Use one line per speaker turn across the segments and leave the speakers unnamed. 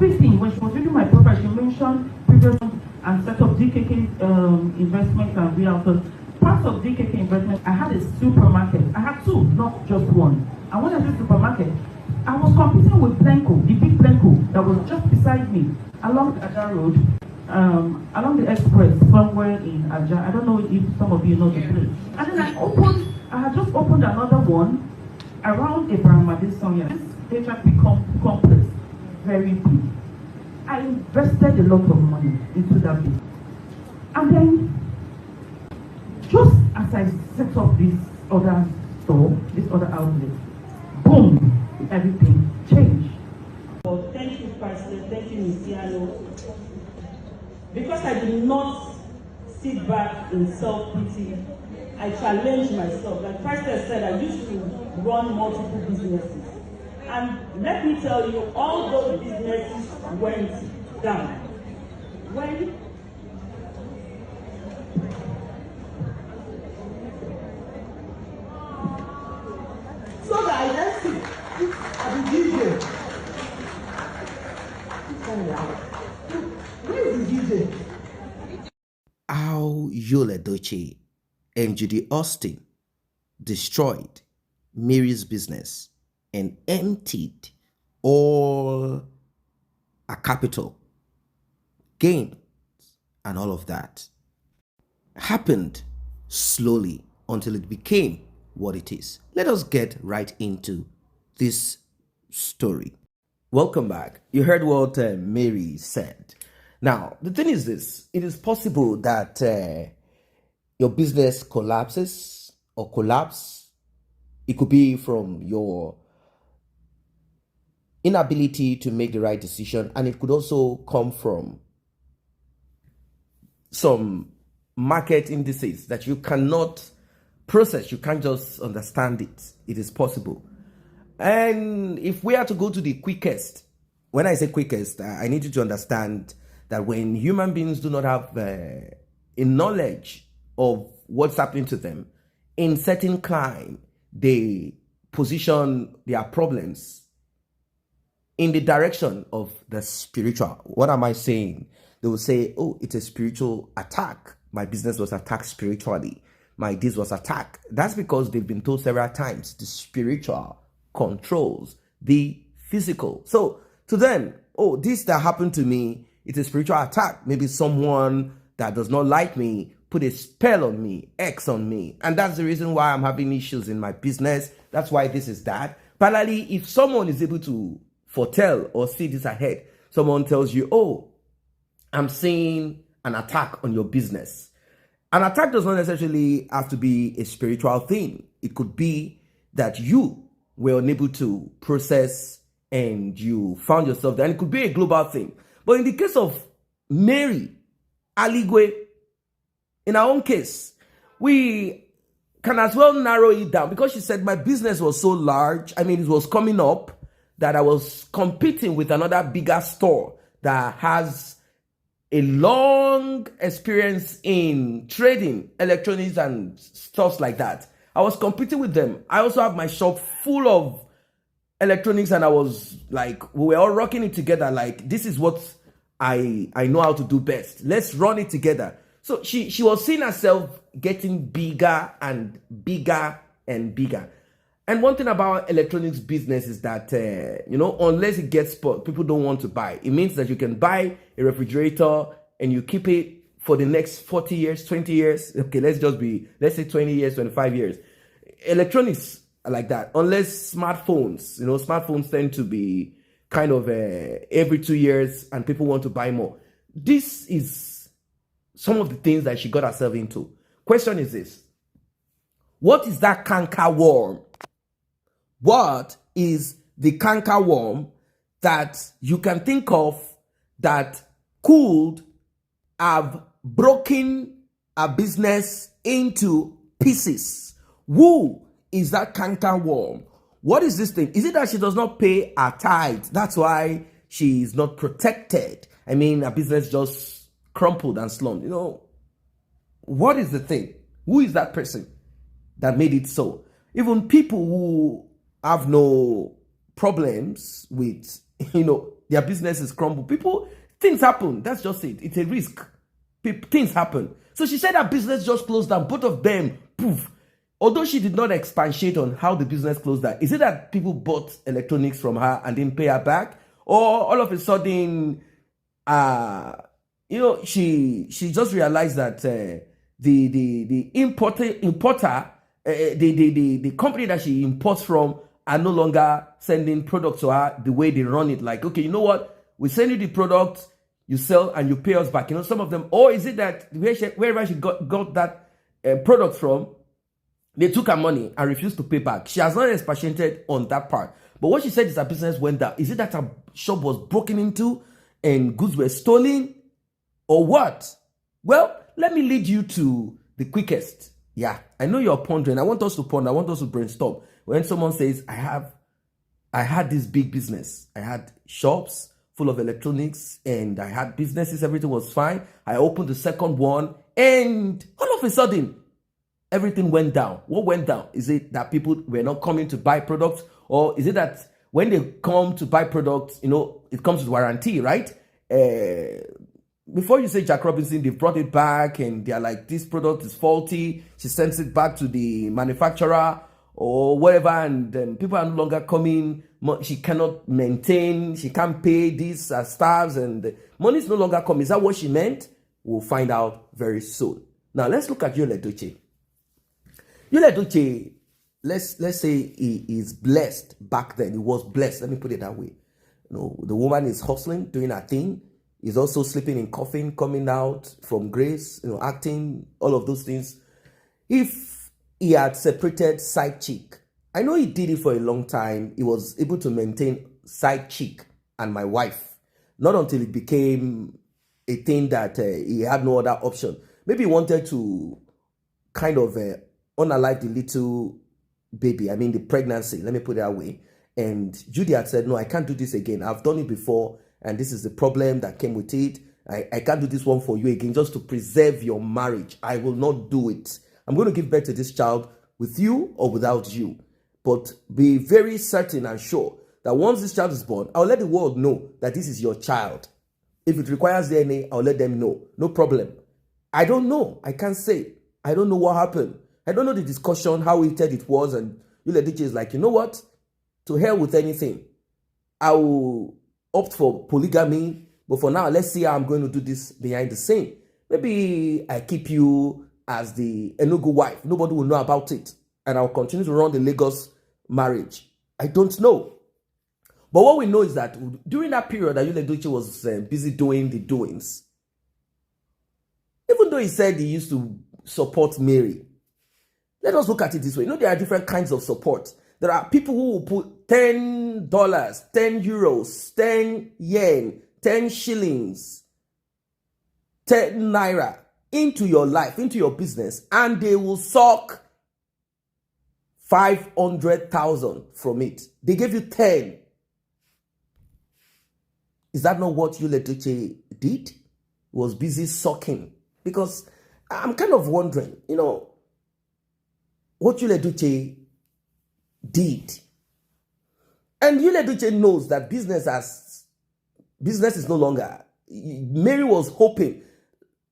everything. When she was reading my profile, she mentioned previous and set up DKK investment and realtors. Part of DKK investment, I had a supermarket. I had two, not just one. And when I said supermarket, I was competing with Plenco, the big Plenco that was just beside me along the Aja Road, along the express somewhere in Aja. I don't know if some of you know the place. And then I had just opened another one around Abraham Adesonia. This HRP complex, very big. I invested a lot of money into that business. And then, just as I set up this other store, this other outlet, boom, everything changed.
Well, thank you, Pastor. Thank you, Mr. Because I did not sit back in self-pity, I challenged myself. Like Pastor said, I used to run multiple businesses. And let me tell you, all those businesses went down. So that I then sit at the DJ. Where is the DJ?
How YUL EDOCHIE and Judy destroyed Mary's business and emptied all her capital, gains, and all of that happened slowly until it became what it is. Let us get right into this story. Welcome back. You heard what Mary said. Now, the thing is this. It is possible that your business collapses or collapse. It could be from your inability to make the right decision, and it could also come from some market indices that you cannot process. You can't just understand it. It is possible. And if we are to go to the quickest, when I say quickest, I need you to understand that when human beings do not have a knowledge of what's happening to them, in certain climb, they position their problems in the direction of the spiritual. What am I saying? They will say, oh, it's a spiritual attack. My business was attacked spiritually. This was attacked. That's because they've been told several times the spiritual controls the physical. So to them, oh, this that happened to me, it's a spiritual attack. Maybe someone that does not like me put a spell on me, X on me. And that's the reason why I'm having issues in my business. That's why this is that. Finally, if someone is able to foretell or see this ahead, someone tells you, oh, I'm seeing an attack on your business. An attack does not necessarily have to be a spiritual thing. It could be that you were unable to process and you found yourself there. And it could be a global thing. But in the case of Mary Aligwe, in our own case, we can as well narrow it down because she said my business was so large. I mean, it was coming up that I was competing with another bigger store that has a long experience in trading electronics and stuff like that. I was competing with them. I also have my shop full of electronics, and I was like, we were all rocking it together. Like, this is what I know how to do best. Let's run it together. So she was seeing herself getting bigger and bigger and bigger. And one thing about electronics business is that, unless it gets spoiled, people don't want to buy. It means that you can buy a refrigerator and you keep it for the next 40 years, 20 years. Okay, let's say 20 years, 25 years. Electronics are like that. Unless smartphones, smartphones tend to be kind of every 2 years and people want to buy more. This is some of the things that she got herself into. Question is this. What is that canker worm? What is the canker worm that you can think of that could have broken a business into pieces? Who is that canker worm? What is this thing? Is it that she does not pay her tithe? That's why she is not protected. I mean, her business just crumpled and slumped. What is the thing? Who is that person that made it so? Even people who have no problems with, the their businesses crumble. Things happen. That's just it. It's a risk. Things happen. So she said her business just closed down. Both of them, poof. Although she did not expatiate on how the business closed down, is it that people bought electronics from her and didn't pay her back? Or all of a sudden, she just realized that the importer, the company that she imports from are no longer sending products to her the way they run it. Like, okay, you know what? We send you the product, you sell, and you pay us back. Some of them. Or is it that wherever she got that product from, they took her money and refused to pay back? She has not expatiated on that part. But what she said is her business went down. Is it that her shop was broken into and goods were stolen? Or what? Well, let me lead you to the quickest. Yeah, I know you're pondering. I want us to ponder. I want us to brainstorm. When someone says, I had this big business. I had shops full of electronics and I had businesses. Everything was fine. I opened the second one and all of a sudden, everything went down. What went down? Is it that people were not coming to buy products? Or is it that when they come to buy products, it comes with warranty, right? Before you say Jack Robinson, they brought it back and they're like, this product is faulty. She sends it back to the manufacturer or whatever, and people are no longer coming. She cannot maintain, she can't pay these staffs, and the money is no longer coming. Is that what she meant? We'll find out very soon. Now, let's look at YUL EDOCHIE. YUL EDOCHIE, let's say he is blessed back then. He was blessed. Let me put it that way. The woman is hustling, doing her thing. He's also sleeping in coffin, coming out from grace, acting, all of those things. If he had separated side chick, I know he did it for a long time. He was able to maintain side chick and my wife. Not until it became a thing that he had no other option. Maybe he wanted to kind of unalive the little baby, the pregnancy, let me put it that way. And Judy had said, no, I can't do this again. I've done it before, and this is the problem that came with it. I can't do this one for you again, just to preserve your marriage. I will not do it. I'm going to give birth to this child with you or without you. But be very certain and sure that once this child is born, I'll let the world know that this is your child. If it requires DNA, I'll let them know. No problem. I don't know. I can't say. I don't know what happened. I don't know the discussion, how heated it was, and YUL EDOCHIE is like, you know what? To hell with anything. I will opt for polygamy, but for now, let's see how I'm going to do this behind the scene. Maybe I keep you as the Enugu wife. Nobody will know about it, and I'll continue to run the Lagos marriage. I don't know. But what we know is that during that period that YUL EDOCHIE was busy doing the doings, even though he said he used to support Mary, let us look at it this way. There are different kinds of support. There are people who will put $10, 10 euros, 10 yen, 10 shillings, 10 naira into your life, into your business, and they will suck 500,000 from it. They gave you 10. Is that not what YUL EDOCHIE did? He was busy sucking. Because I'm kind of wondering, what YUL EDOCHIE did. And YUL EDOCHIE knows that business is no longer. Mary was hoping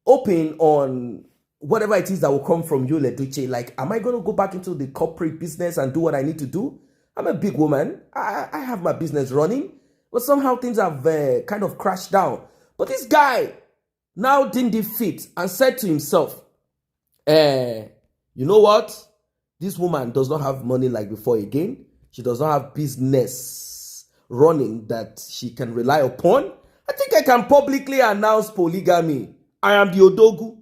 on whatever it is that will come from YUL EDOCHIE. Like, am I going to go back into the corporate business and do what I need to do? I'm a big woman. I have my business running. But somehow things have kind of crashed down. But this guy now didn't defeat and said to himself, you know what? This woman does not have money like before again. She does not have business running that she can rely upon. I think I can publicly announce polygamy. I am the Odogu.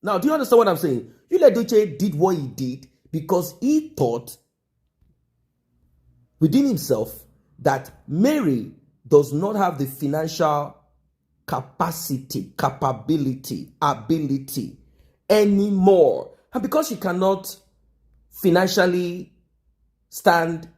Now, do you understand what I'm saying? YUL EDOCHIE did what he did because he thought within himself that Mary does not have the financial capacity, capability, ability anymore. And because she cannot financially stand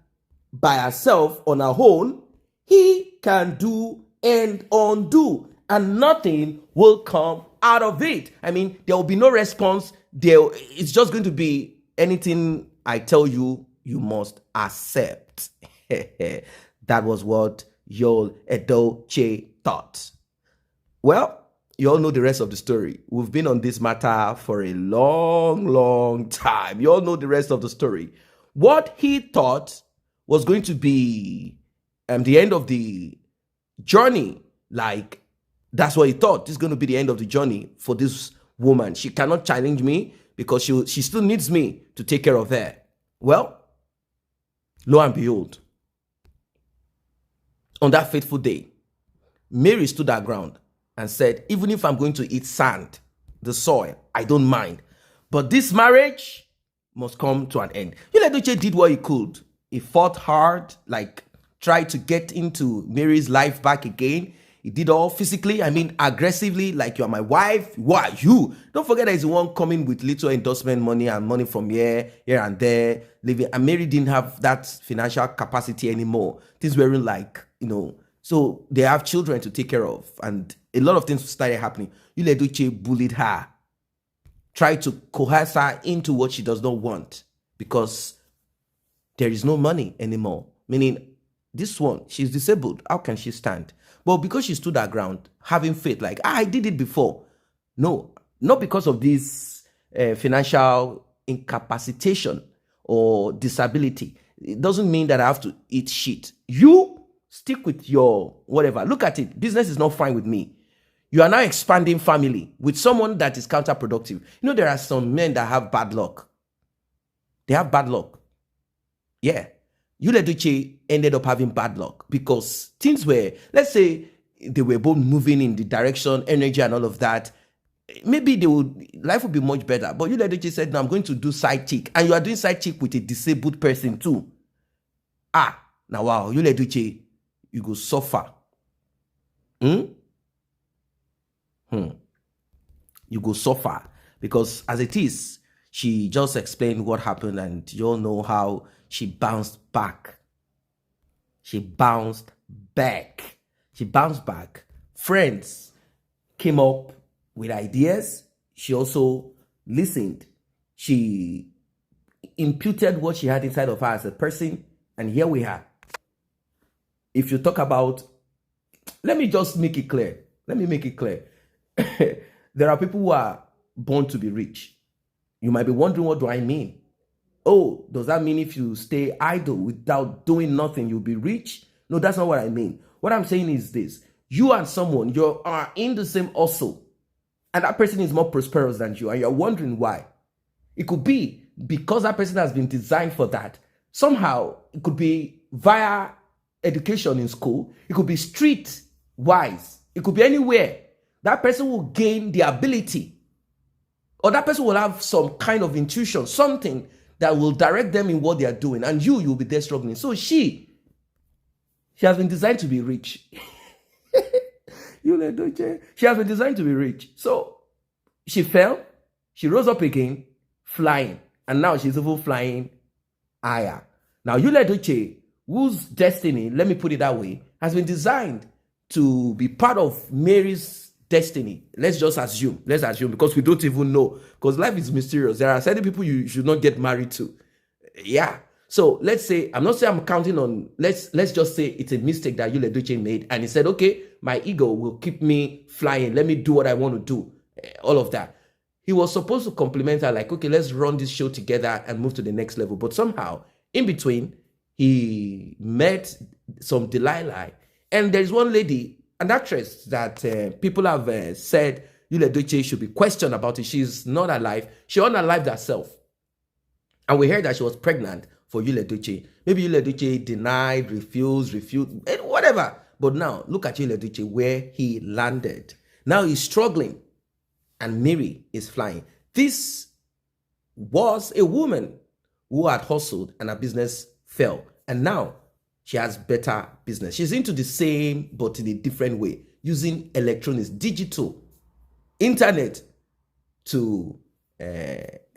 by herself on her own, he can do and undo, and nothing will come out of it. There will be no response. It's just going to be anything I tell you, you must accept. That was what YUL EDOCHIE thought. Well, you all know the rest of the story. We've been on this matter for a long time. You all know the rest of the story. What he thought was going to be the end of the journey, like that's what he thought. This is going to be the end of the journey for this woman. She cannot challenge me because she still needs me to take care of her. Well, lo and behold, on that fateful day, Mary stood her ground and said, even if I'm going to eat sand, the soil, I don't mind. But this marriage must come to an end. YUL EDOCHIE did what he could. He fought hard, like tried to get into Mary's life back again. He did all physically, I mean aggressively, like you are my wife. Why you? Don't forget that he's the one coming with little endorsement money and money from here and there, living. And Mary didn't have that financial capacity anymore. Things weren't like, so they have children to take care of. And a lot of things started happening. YUL EDOCHIE bullied her, tried to coerce her into what she does not want because there is no money anymore. Meaning, this one, she's disabled. How can she stand? But because she stood her ground, having faith, like, I did it before. No, not because of this financial incapacitation or disability. It doesn't mean that I have to eat shit. You stick with your whatever. Look at it. Business is not fine with me. You are now expanding family with someone that is counterproductive. There are some men that have bad luck. They have bad luck. Yeah. YUL EDOCHIE ended up having bad luck because things were, let's say they were both moving in the direction, energy and all of that. Maybe life would be much better. But YUL EDOCHIE said, no, I'm going to do side chick. And you are doing side chick with a disabled person too. Now wow, YUL EDOCHIE, you go suffer. You go suffer. Because as it is, she just explained what happened and you all know how she bounced back. She bounced back. Friends came up with ideas. She also listened. She imputed what she had inside of her as a person. And here we are. If you talk about, let me just make it clear. There are people who are born to be rich. You might be wondering, what do I mean? Oh, does that mean if you stay idle without doing nothing, you'll be rich? No, that's not what I mean. What I'm saying is this. You and someone, you are in the same hustle, and that person is more prosperous than you, and you're wondering why. It could be because that person has been designed for that. Somehow, it could be via education in school. It could be street-wise. It could be anywhere. That person will gain the ability, or that person will have some kind of intuition, something that will direct them in what they are doing, and you'll be there struggling. So she has been designed to be rich. YUL EDOCHIE, she has been designed to be rich. So she fell, she rose up again, flying, and now she's even flying higher. Now YUL EDOCHIE, whose destiny, let me put it that way, has been designed to be part of Mary's destiny. Let's assume, because we don't even know, because life is mysterious. There are certain people you should not get married to. Yeah. So let's say, I'm not saying I'm counting on, let's just say it's a mistake that YUL EDOCHIE made, and he said, okay, my ego will keep me flying. Let me do what I want to do. All of that. He was supposed to compliment her, like, okay, let's run this show together and move to the next level. But somehow, in between, he met some Delilah. And there's one lady, an actress that people have said YUL EDOCHIE should be questioned about it. She's not alive. She unalived herself. And we heard that she was pregnant for YUL EDOCHIE. Maybe YUL EDOCHIE denied, refused, whatever. But now, look at YUL EDOCHIE, where he landed. Now he's struggling, and Mary is flying. This was a woman who had hustled, and her business fell. And now, she has better business. She's into the same, but in a different way, using electronics, digital, internet to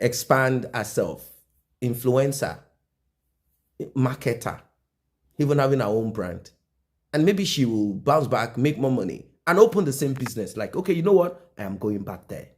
expand herself. Influencer, marketer, even having her own brand. And maybe she will bounce back, make more money, and open the same business. Like, okay, you know what? I am going back there.